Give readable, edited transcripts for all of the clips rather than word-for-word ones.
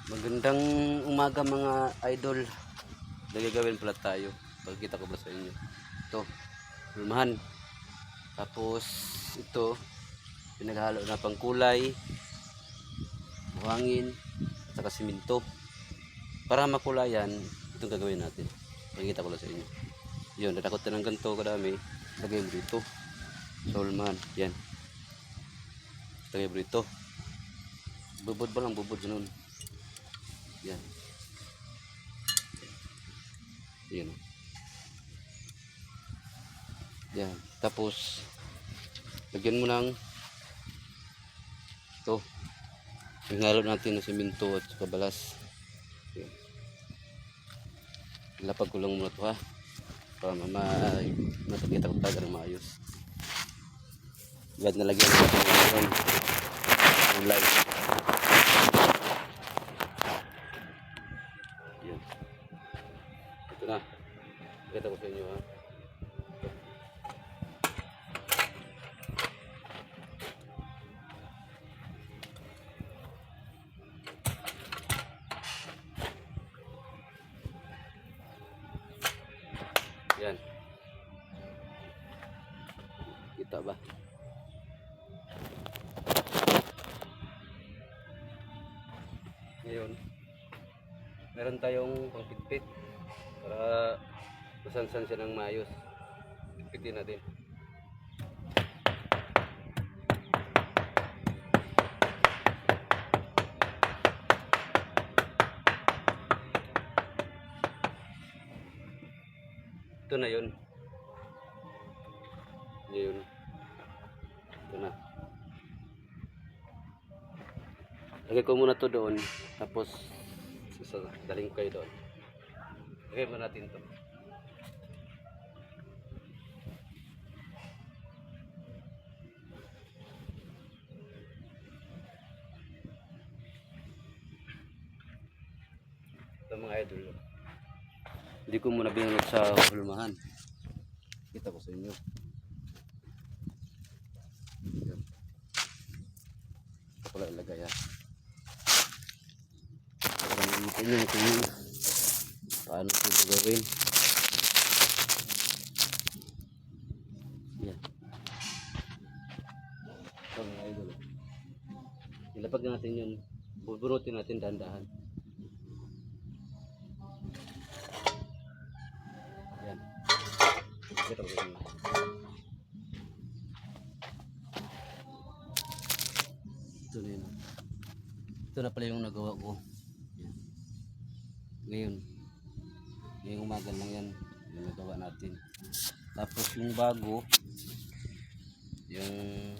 Magandang umaga mga idol. Nagagawin pala tayo. Pagkita ko ba sa inyo? Ito, hulmahan. Tapos ito, pinaghalo na pang kulay, buhangin, at saka siminto. Para makulayan, itong gagawin natin. Pagkita ko lang sa inyo. Yun, natakot na ng ganito kadami. Lagay mo dito. Sa hulmahan. Yan. Lagay mo dito. Bubod ba lang? Bubod ganun. Yan. Yan. Yan. Tapos lagyan mo ng ito. Hinalo natin ng siminto at kabalas. Yan. Ilapag ko lang muna ito ha. Para matakita ko talaga ng maayos. Agad nalagyan natin ng light. Yan. Ito na. Kita ko sa inyo ha. Yan. Kita ba? Ngayon, meron tayong pangpitpit para masansan siya ng maayos. Pitpitin natin. Ito na yun. Yun. Ito na. Lagay ko muna to doon. Tapos daling kayo doon. Lagay mo natin to. Ito mga idol. Hindi ko muna binunod sa hulmahan. Kita ko sa inyo. Yan. Ito pala ilagay ha. Para makita nyo kung paano ito gagawin. Yan. Ito mga idol. Ilapag natin yun. Bubunutin natin dahan-dahan. Yan. Ito ko sa inyo. Ito na yun. Ito na pala yung nagawa ko. Yan. Ngayong umaga lang yan yung nagawa natin. Tapos yung bago, yung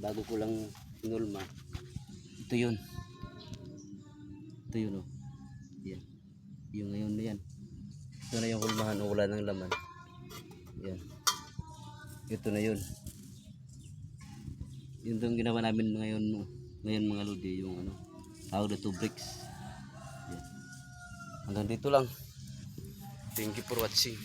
bago ko lang sinulma, ito yun. Ito yun oh. Yan. Yung ngayon na yan. Ito na yung hulmahan o wala ng laman. Yan. Ito na yun. Yun yung ginawa namin ngayon mga lodi, yung ano, how the 2 bricks. Yan. Hanggang dito lang. Thank you for watching.